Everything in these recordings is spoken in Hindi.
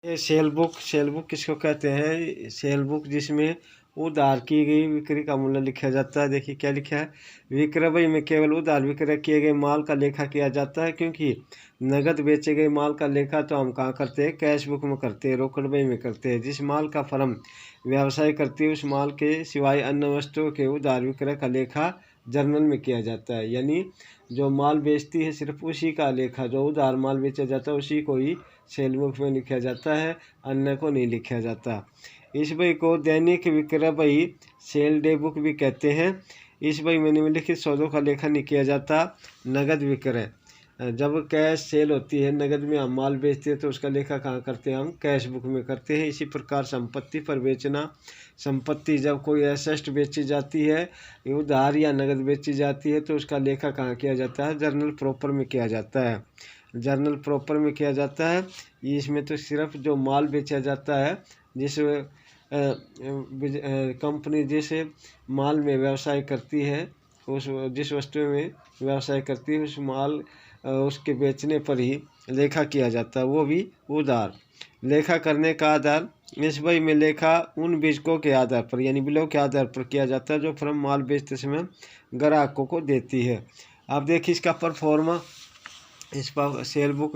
ये सेल बुक किसको कहते हैं? सेल बुक जिसमें उधार की गई बिक्री का मूल्य लिखा जाता है। देखिए क्या लिखा है, विक्रय बही में केवल उधार विक्रय किए गए माल का लेखा किया जाता है, क्योंकि नगद बेचे गए माल का लेखा तो हम कहाँ करते हैं? कैश बुक में करते हैं, रोकड़ बही में करते हैं। जिस माल का फर्म व्यवसाय करती है उस माल के सिवाय अन्य वस्तुओं के उधार विक्रय का लेखा जर्नल में किया जाता है। यानी जो माल बेचती है सिर्फ उसी का लेखा, जो उधार माल बेचा जाता है उसी को ही सेल बुक में लिखा जाता है, अन्य को नहीं लिखा जाता। इस बही को दैनिक विक्रय बही सेल डे बुक भी कहते हैं। इस बही में निम्नलिखित सौदों का लेखा नहीं किया जाता। नगद विक्रय, जब कैश सेल होती है, नगद में हम माल बेचते हैं तो उसका लेखा कहाँ करते हैं? हम कैश बुक में करते हैं। इसी प्रकार संपत्ति पर बेचना, संपत्ति जब कोई एसेट बेची जाती है, उधार या नगद बेची जाती है, तो उसका लेखा कहाँ किया जाता है? जर्नल प्रॉपर में किया जाता है। जर्नल प्रॉपर में किया जाता है। इसमें तो सिर्फ जो माल बेचा जाता है, जिस कंपनी जिस माल में व्यवसाय करती है, उस जिस वस्तु में व्यवसाय करती है, उस माल उसके बेचने पर ही लेखा किया जाता है, वो भी उधार। लेखा करने का आधार, इस बही में लेखा उन बीजकों के आधार पर यानी बिलों के आधार पर किया जाता है जो फर्म माल बेचते समय ग्राहकों को देती है। अब देखिए इसका परफॉर्मा, इस पर सेल बुक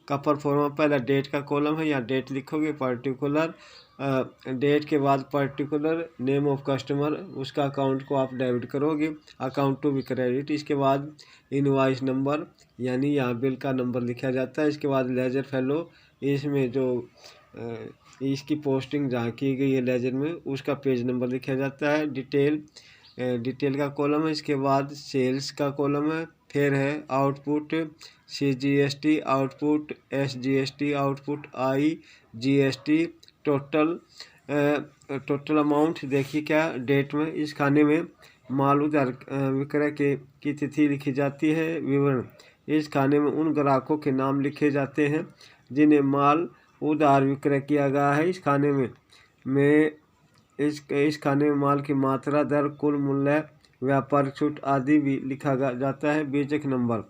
का परफॉर्मा पहला डेट का कॉलम है, यहाँ डेट लिखोगे, पर्टिकुलर डेट के बाद पर्टिकुलर नेम ऑफ कस्टमर, उसका अकाउंट को आप डेबिट करोगे, अकाउंट टू बी क्रेडिट। इसके बाद इनवॉइस नंबर यानी यहाँ बिल का नंबर लिखा जाता है। इसके बाद लेजर फेलो, इसमें जो इसकी पोस्टिंग जहाँ की गई है लेजर में, उसका पेज नंबर लिखा जाता है। डिटेल का कॉलम है। इसके बाद सेल्स का कॉलम है। फिर है output CGST, output SGST, output IGST, total amount. देखिए क्या डेट में इस खाने में माल उधार विक्रय की तिथि लिखी जाती है। विवरण, इस खाने में उन ग्राहकों के नाम लिखे जाते हैं जिन्हें माल उधार विक्रय किया गया है। इस खाने में इस खाने में माल की मात्रा, दर, कुल मूल्य, व्यापारिक छूट आदि भी लिखा जाता है। बीजक नंबर,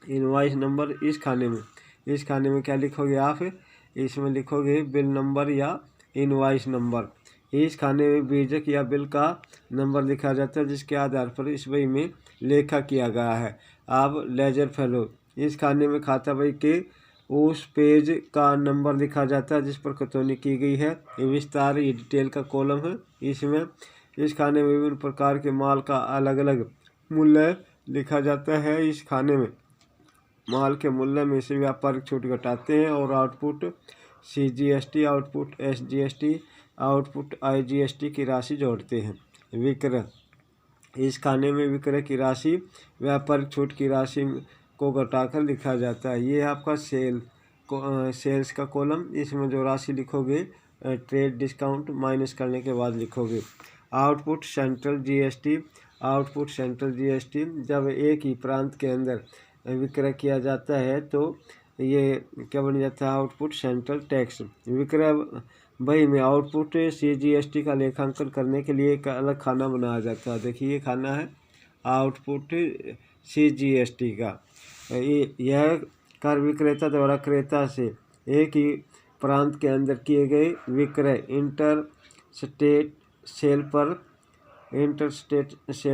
इनवॉइस नंबर। इस खाने में क्या लिखोगे आप? इसमें लिखोगे बिल नंबर या इनवॉइस नंबर। इस खाने में बीजक या बिल का नंबर लिखा जाता है जिसके आधार पर इस बही में लेखा किया गया है। अब लेजर फेलो, इस खाने में खाता बही के उस पेज का नंबर लिखा जाता है जिस पर खतौनी की गई है। ये विस्तार, ये डिटेल का कॉलम है। इसमें इस खाने में विभिन्न प्रकार के माल का अलग अलग मूल्य लिखा जाता है। इस खाने में माल के मूल्य में से व्यापारिक छूट घटाते हैं और output CGST, output SGST, output IGST की राशि जोड़ते हैं। विक्रय, इस खाने में विक्रय की राशि व्यापारिक छूट की राशि को घटाकर लिखा जाता है। ये आपका सेल्स का कॉलम। इसमें जो राशि लिखोगे ट्रेड डिस्काउंट माइनस करने के बाद लिखोगे। Output central GST, output central GST, जब एक ही प्रांत के अंदर विक्रय किया जाता है तो ये क्या बन जाता है? Output central tax. विक्रय बही में आउटपुट CGST का लेखांकन करने के लिए एक अलग खाना बनाया जाता है। देखिए ये खाना है आउटपुट CGST का। यह कर विक्रेता द्वारा क्रेता से एक ही प्रांत के अंदर किए गए विक्रय इंटर स्टेट सेल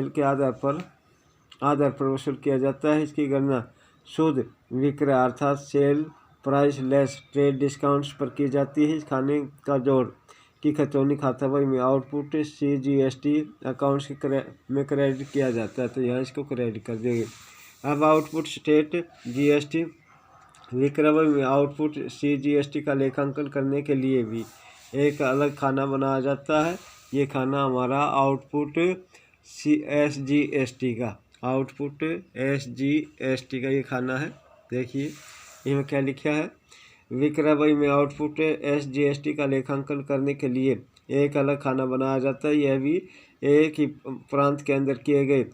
के आधार पर वसूल किया जाता है। इसकी गणना शुद्ध विक्रय अर्थात sale price less trade discounts पर की जाती है। इस खाने का जोड़ की खतौनी खाता बही में आउटपुट CGST अकाउंट्स में क्रेडिट किया जाता है, तो यहाँ इसको क्रेडिट कर देंगे। अब आउटपुट स्टेट GST, विक्रय बही में आउटपुट CGST का लेखांकन करने के लिए भी एक अलग खाना बनाया जाता है। ये खाना हमारा आउटपुट SGST का, आउटपुट SGST का ये खाना है। देखिए इसमें क्या लिखा है? विक्रय बही में आउटपुट SGST का लेखांकन करने के लिए एक अलग खाना बनाया जाता है। यह भी एक ही प्रांत के अंदर किए गए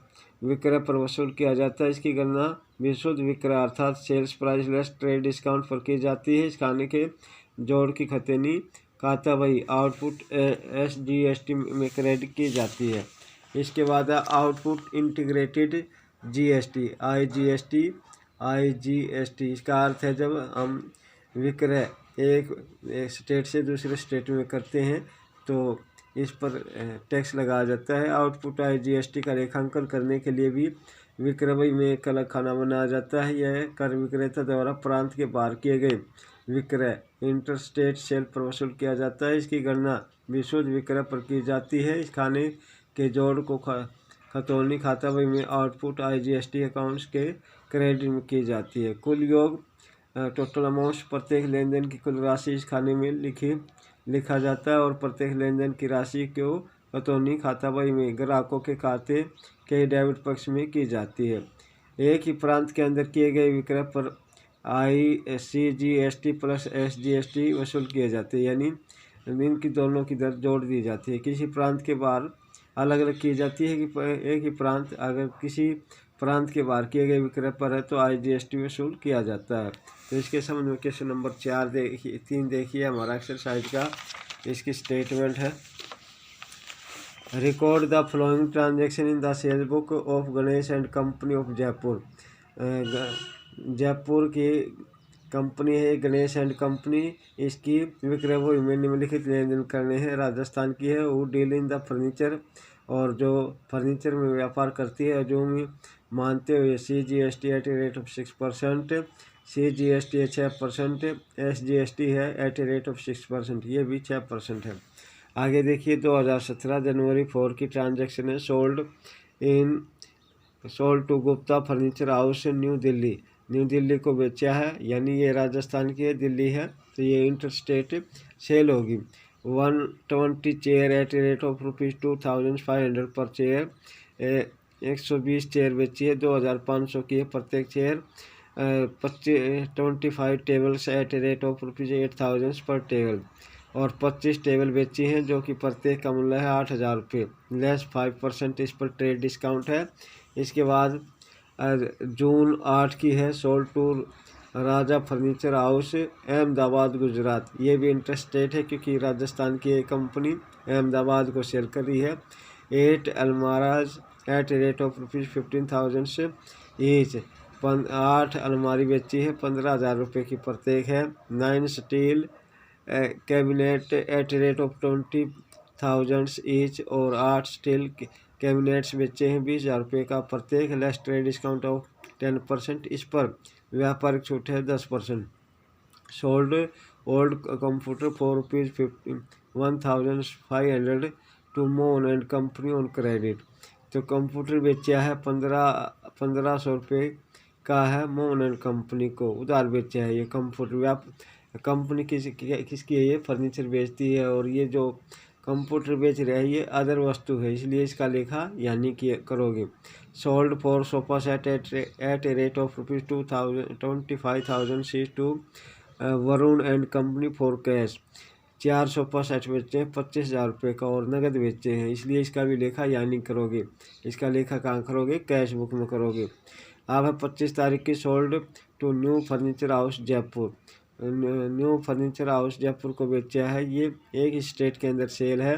विक्रय पर वसूल किया जाता है। इसकी गणना विशुद्ध विक्रय अर्थात sales price less trade discount पर की जाती है। इस खाने के जोड़ की खतौनी खाता बही आउटपुट SGST में क्रेडिट की जाती है। इसके बाद आउटपुट इंटीग्रेटेड IGST। इसका अर्थ है जब हम विक्रय एक स्टेट से दूसरे स्टेट में करते हैं तो इस पर टैक्स लगाया जाता है। आउटपुट आय जीएसटी का लेखांकन करने के लिए भी विक्रय में एक अलग खाना बनाया जाता है। यह कर विक्रेता द्वारा प्रांत के बाहर किए गए विक्रय इंटरस्टेट सेल पर वसूल किया जाता है। इसकी गणना विशुद्ध विक्रय पर की जाती है। इस खाने के जोड़ को खतौनी खाता बही में आउटपुट आय जीएसटी अकाउंट्स के क्रेडिट में की जाती है। कुल योग टोटल अमाउंट प्रत्येक लेन देन की कुल राशि इस खाने में लिखा जाता है और प्रत्येक लेन देन की राशि को खतौनी खाता बही में ग्राहकों के खाते के डेबिट पक्ष में की जाती है। एक ही प्रांत के अंदर किए गए विक्रय पर ICGST प्लस SGST वसूल किए जाते हैं, यानी इनकी दोनों की दर जोड़ दी जाती है। किसी प्रांत के बाहर अलग अलग की जाती है कि एक ही प्रांत अगर किसी प्रांत के बाहर किए गए विक्रय पर है तो IGST वसूल किया जाता है। तो इसके संबंध में क्वेश्चन नंबर 3 देखिए हमारा एक्सरसाइज का, इसकी स्टेटमेंट है। Record the following transaction in the cell book of Ganesh and company of Jaipur. Jaipur की कंपनी है गणेश एंड कंपनी, इसकी विक्रय में निम्नलिखित लेन देन करने हैं। राजस्थान की है, वो डील इन द फर्नीचर, और जो फर्नीचर में व्यापार करती है जो मानते हुए CGST at a rate of 6%, CGST है 6%, SGST है एट ए रेट ऑफ 6%, ये भी 6% है। आगे देखिए 2017 जनवरी 4 की ट्रांजैक्शन है। Sold to Gupta furniture house New Delhi को बेचा है, यानी ये राजस्थान की है, दिल्ली है, तो ये इंटर स्टेट सेल होगी। 120 chair at a rate of ₹2500 per chair, 120 chair बेची है, 2500 की है प्रत्येक chair. 25 tables at a rate of ₹8000 per table, और 25 टेबल बेची हैं जो कि प्रत्येक का मूल्य है ₹8000, लेस 5% इस पर ट्रेड डिस्काउंट है। इसके बाद जून 8 की है। Sold to Raja furniture house Ahmedabad Gujarat, ये भी इंटर स्टेट है क्योंकि राजस्थान की एक कंपनी अहमदाबाद को सेल कर रही है। 8 almirahs at a rate of ₹15,000 each, 8 अलमारी बेची है, ₹15,000 की प्रत्येक है। 9 steel cabinet at a rate of ₹20,000 each, और 8 स्टील कैबिनेट्स बेचे हैं ₹20,000 का प्रत्येक, लेस ट्रेड डिस्काउंट ऑफ 10%, इस पर व्यापारिक छूट है 10%। Sold old computer for ₹1,500 to Mohan and company on credit, तो कंप्यूटर बेचा है 1500 का है, मोहन एंड कंपनी को उधार बेचा है। ये कंप्यूटर कंपनी किसकी है, ये फर्नीचर बेचती है, और ये जो कंप्यूटर बेच रहा है ये अदर वस्तु है, इसलिए इसका लेखा यानी कि करोगे। Sold for sofa set at a rate of ₹25,000 सी to Varun and company for cash, 4 sofa set बेचे हैं ₹25,000 का और नगद बेचे हैं, इसलिए इसका भी लेखा यानी करोगे। इसका लेखा कहाँ करोगे, कैश बुक में करोगे। अब है 25 तारीख की। Sold to new furniture house Jaipur, new furniture house Jaipur को बेचा है, ये एक स्टेट के अंदर सेल है।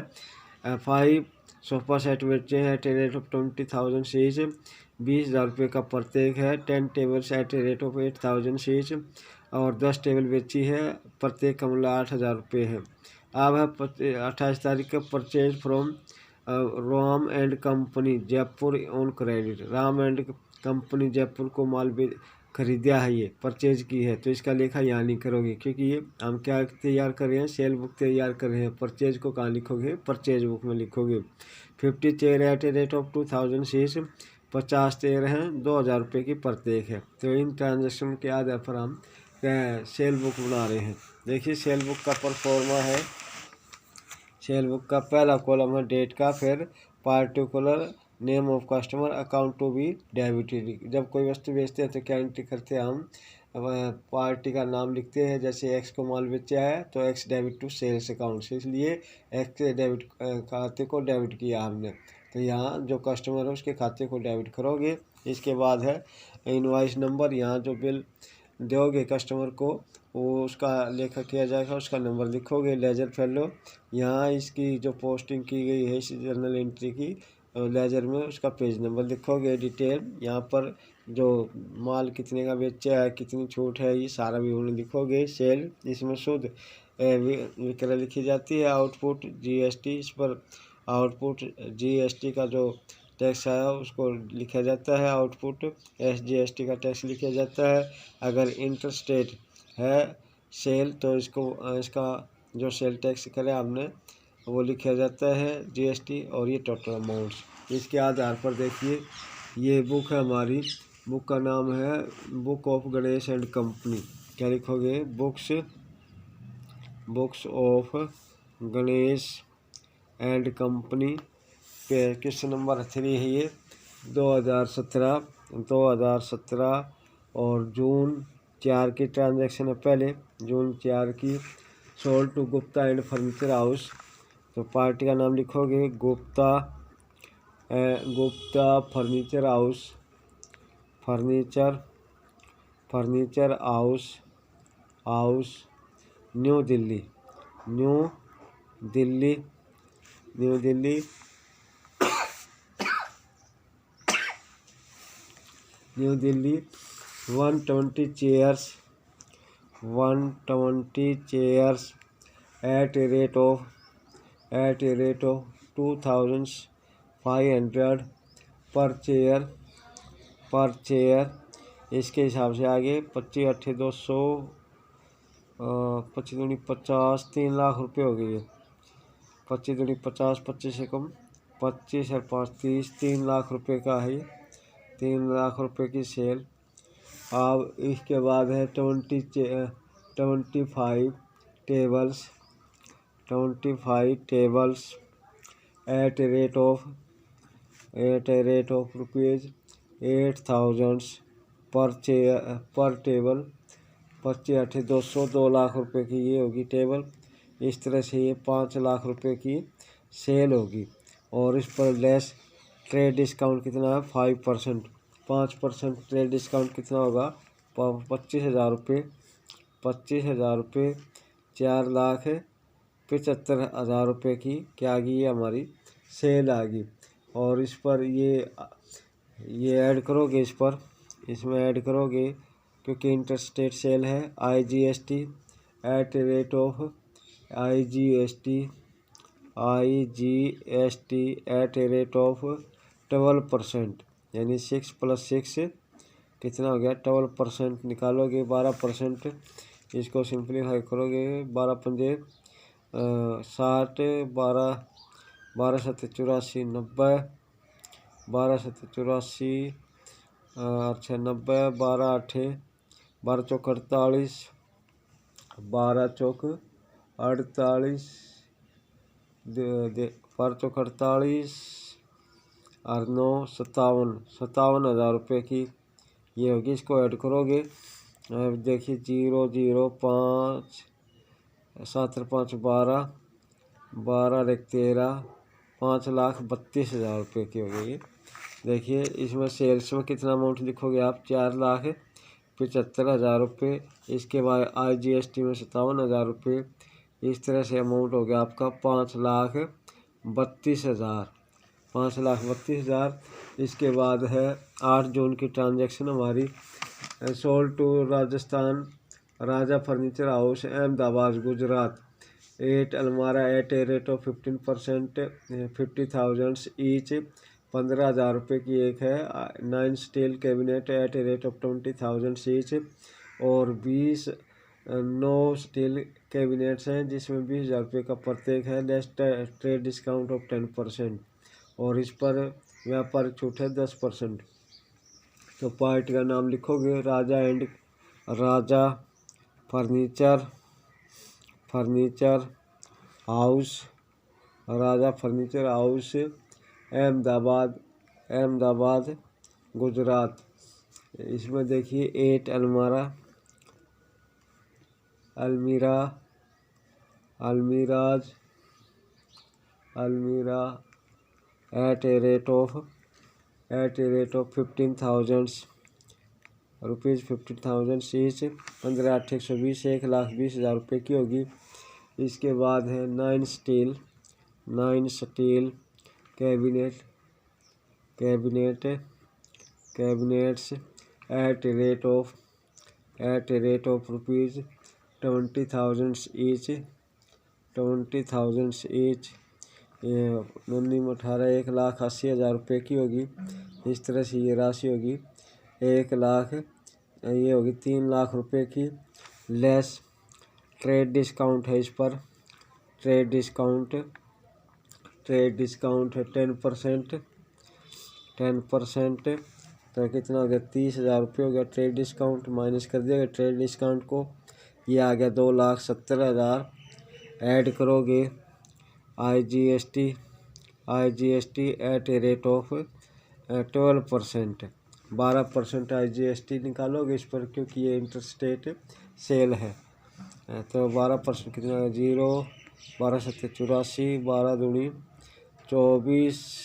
5 सोफा सेट बेचे हैं at a rate of 20,000 each, ₹20,000 का प्रत्येक है। 10 tables at a rate of 8,000 each, और 10 टेबल बेची है, प्रत्येक का मूल्य ₹8,000 है। अब है 28 तारीख का। Purchase from Ram and company Jaipur on credit, Ram and company Jaipur को माल खरीदा है, ये परचेज की है, तो इसका लेखा यहाँ नहीं करोगे क्योंकि ये हम क्या तैयार कर रहे हैं, सेल बुक तैयार कर रहे हैं। परचेज को कहाँ लिखोगे, परचेज बुक में लिखोगे। 50 chair at a rate of 2,000 each, 50 chair हैं, ₹2,000 की प्रत्येक है। तो इन ट्रांजेक्शन के आधार पर हम सेल बुक बना रहे हैं। देखिए सेल बुक का परफॉर्मा है। सेल बुक का पहला कॉलम है डेट का, फिर particular name of customer, account to be debited. जब कोई वस्तु बेचते हैं तो क्या एंट्री करते हैं हम, पार्टी का नाम लिखते हैं। जैसे एक्स को माल बेचा है तो X debit to sales account से, इसलिए एक्स के डेबिट खाते को डेबिट किया हमने, तो यहाँ जो कस्टमर है उसके खाते को डेबिट करोगे। इसके बाद है इनवॉइस नंबर, यहाँ जो बिल दोगे कस्टमर को वो उसका लेखा किया जाएगा, उसका नंबर लिखोगे। लेजर फेलो, यहाँ इसकी जो पोस्टिंग की गई है इस जर्नल एंट्री की लेजर में उसका पेज नंबर लिखोगे, डिटेल यहाँ पर जो माल कितने का बेचा है, कितनी छूट है, ये सारा विवरण लिखोगे। सेल, इसमें शुद्ध विक्रय लिखी जाती है। आउटपुट जीएसटी, इस पर आउटपुट जीएसटी का जो टैक्स आया उसको लिखा जाता है। आउटपुट एसजीएसटी का टैक्स लिखा जाता है। अगर इंटरस्टेट है सेल तो इसका जो सेल टैक्स करे आपने वो लिखा जाता है जीएसटी, और ये टोटल अमाउंट्स। इसके आधार पर देखिए ये बुक है हमारी, बुक का नाम है book of Ganesh and company. क्या लिखोगे? Books of Ganesh and company पे क्वेश्चन नंबर 3 है ये। 2017 और जून 4 की ट्रांजैक्शन है। पहले जून 4 की sold to Gupta and furniture house, तो पार्टी का नाम लिखोगे Gupta furniture house, furniture house New Delhi 120 chairs at a rate of 2500 per chair. इसके हिसाब से आगे 25 8 200 25 दूनी 50 3 लाख रुपये हो गई है। 25 दूनी 50, 25 से कम 25 और 5 30, 3 लाख रुपये का है। 3 लाख रुपये की सेल। अब इसके बाद है 25 tables at a rate of rupees 8000 per table. 25 8 200, 2 lakh रुपए की ये होगी टेबल। इस तरह से ये 5 लाख रुपए की सेल होगी। और इस पर लेस ट्रेड डिस्काउंट कितना है? 5%। 5% ट्रेड डिस्काउंट कितना होगा? 25,000 रुपये। 25,000 रुपये 4,75,000 रुपये की क्या आ गई? ये हमारी सेल आ गई। और इस पर ये ऐड करोगे, इसमें ऐड करोगे क्योंकि इंटरस्टेट सेल है। IGST at rate of IGST at a rate of 12%, यानी 6 + 6 कितना हो गया? 12% निकालोगे 12%। इसको सिंप्लीफाई करोगे 12 पंजे 60, 12 7 84 90, 12 7 84 अच्छा 90, 12 8 12 चौक 48, 12 चौक 48 12 चौक 48 और 9 57,000 रुपये की ये होगी। इसको ऐड करोगे। अब देखिए 0 0 5 7 5 12 12 1 13 5,32,000 रुपये की हो गई। देखिए इसमें सेल्स में कितना अमाउंट लिखोगे आप? 4,75,000 रुपये। इसके बाद आईजीएसटी में 57,000 रुपये। इस तरह से अमाउंट हो गया आपका 5,32,000। 5,32,000। इसके बाद है 8 जून की ट्रांजैक्शन हमारी। Sold to Rajasthan Raja furniture house Ahmedabad Gujarat 8 almirah at a rate of 15%, 50,000 each. 15,000 रुपये की एक है। 9 steel cabinet at a rate of 20,000 each. और 9 स्टील कैबिनेट्स हैं जिसमें 20,000 रुपये का प्रत्येक है। लेस ट्रेड डिस्काउंट ऑफ 10%, और इस पर व्यापारिक छूट है 10%। तो पार्टी का नाम लिखोगे Raja furniture house, Raja furniture house Ahmedabad Gujarat. इसमें देखिए 8 अलमीरा at a rate of 15,000 rupees 15,000 each. 15 8 120, 1,20,000 रुपये की होगी। इसके बाद है 9 steel cabinet cabinets at a rate of rupees 20,000 each. 20,000 each। नन्नी में 1,80,000 रुपये की होगी। इस तरह से ये राशि होगी 1 लाख, ये होगी 3 लाख रुपये की। लेस ट्रेड डिस्काउंट है इस पर। ट्रेड डिस्काउंट है 10%। तो कितना हो गया 30,000 रुपये हो गया। ट्रेड डिस्काउंट माइनस कर दिया गया ट्रेड डिस्काउंट को, ये आ गया 2,70,000। ऐड करोगे IGST at a rate of 12%। 12% IGST निकालोगे इस पर, क्योंकि ये इंटरस्टेट सेल है। तो 12% कितना है 0, 12 7 84, 12 दूनी 24,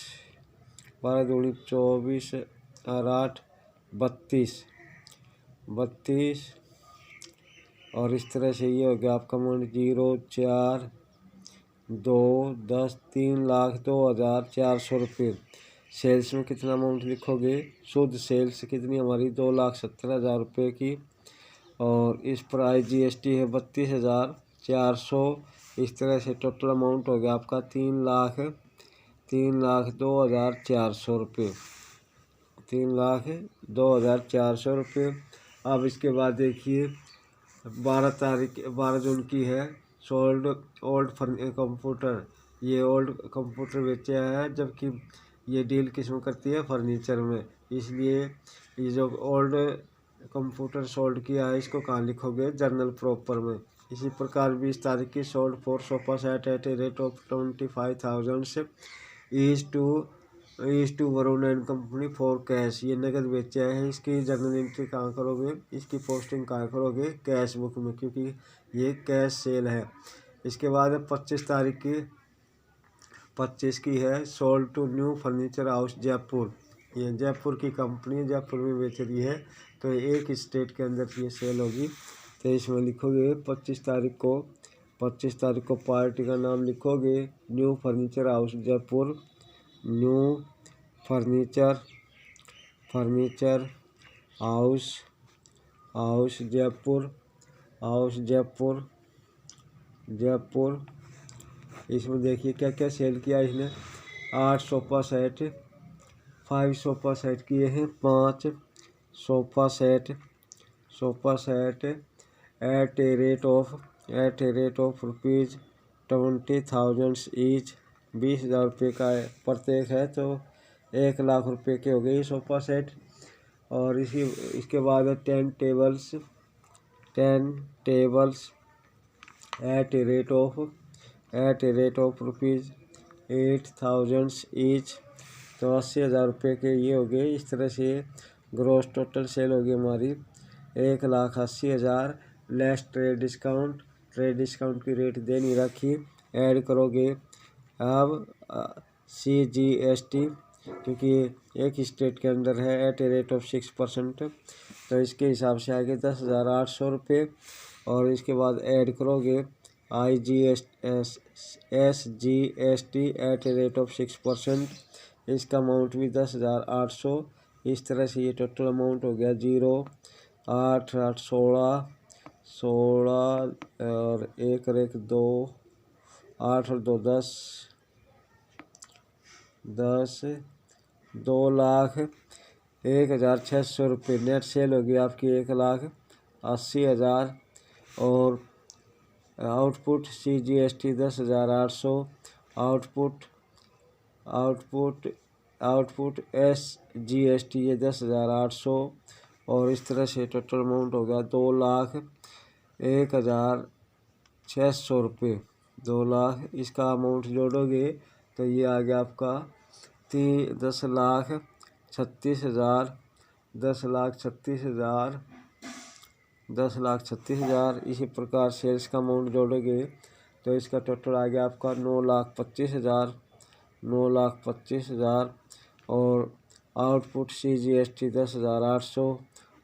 12 दूनी 24 और 8 32। और इस तरह से ये हो गया आपका अमाउंट 0 4 2 10 3,02,400 रुपये। सेल्स में कितना अमाउंट लिखोगे, शुद्ध सेल्स कितनी हमारी 2,70,000 रुपये की। और इस पर IGST है 32,400। इस तरह से टोटल अमाउंट हो गया आपका 3,02,400 रुपये। 3,02,400 रुपये। अब इसके बाद देखिए 12 जून की है। सोल्ड ओल्ड कंप्यूटर, ये ओल्ड कंप्यूटर बेचा है, जबकि ये डील किसमें करती है फर्नीचर में। इसलिए ये जो ओल्ड कंप्यूटर सोल्ड किया है इसको कहाँ लिखोगे जर्नल प्रॉपर में। इसी प्रकार 20 तारीख की sold 4 sofa set at a rate of 25,000 each to Varun and company for cash. ये नगद बेचा है। इसकी जर्नल एंट्री कहाँ करोगे, इसकी पोस्टिंग कहाँ करोगे कैश बुक में, क्योंकि ये कैश सेल है। इसके बाद 25 तारीख की 25 की है sold to new furniture house Jaipur. ये जयपुर की कंपनी जयपुर में बेच रही है, तो एक स्टेट के अंदर ये सेल होगी। तो इसमें लिखोगे 25 तारीख को पार्टी का नाम लिखोगे new furniture house Jaipur. New furniture house Jaipur. इसमें देखिए क्या क्या सेल किया इसने। 8 सोफा सेट, 5 सोफा सेट किए हैं। 5 sofa set at a rate of rupees 20,000 each. 20,000 रुपये का प्रत्येक है, तो 1 लाख रुपये के हो गए सोफा सेट। और इसके बाद 10 tables at a rate of rupees 8,000 each. तो 80,000 रुपये के ये हो गए। इस तरह से ग्रॉस टोटल सेल होगी हमारी 1,80,000 लेस ट्रेड डिस्काउंट की रेट दे नहीं रखी। ऐड करोगे अब CGST, क्योंकि एक स्टेट के अंदर है एट ए रेट ऑफ 6%, तो इसके हिसाब से आगे 10,800 रुपये। और इसके बाद ऐड करोगे SGST at a rate of 6%, इसका अमाउंट भी 10,800। इस तरह से ये टोटल अमाउंट हो गया 0 8 8 16 और 1 और 1 2 8 और 2 10 2,01,600 रुपये। नेट सेल होगी आपकी 1,80,000। और आउटपुट CGST 10,800। आउटपुट SGST ये 10,800। और इस तरह से टोटल अमाउंट हो गया 2,01,600 रुपये। 2 लाख इसका अमाउंट जोड़ोगे तो ये आ गया आपका 10,36,000। 10,36,000। इसी प्रकार सेल्स का अमाउंट जोड़ोगे तो इसका टोटल आ गया आपका 9,25,000। 9,25,000। और आउटपुट CGST 10,800।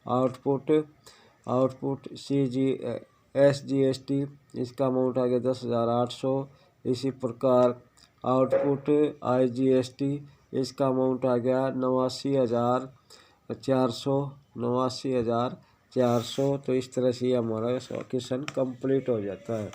आउटपुट SGST इसका अमाउंट आ गया 10,800। इसी प्रकार आउटपुट IGST इसका अमाउंट आ गया 89,400, 89,400। तो इस तरह से हमारा क्वेश्चन कंप्लीट हो जाता है।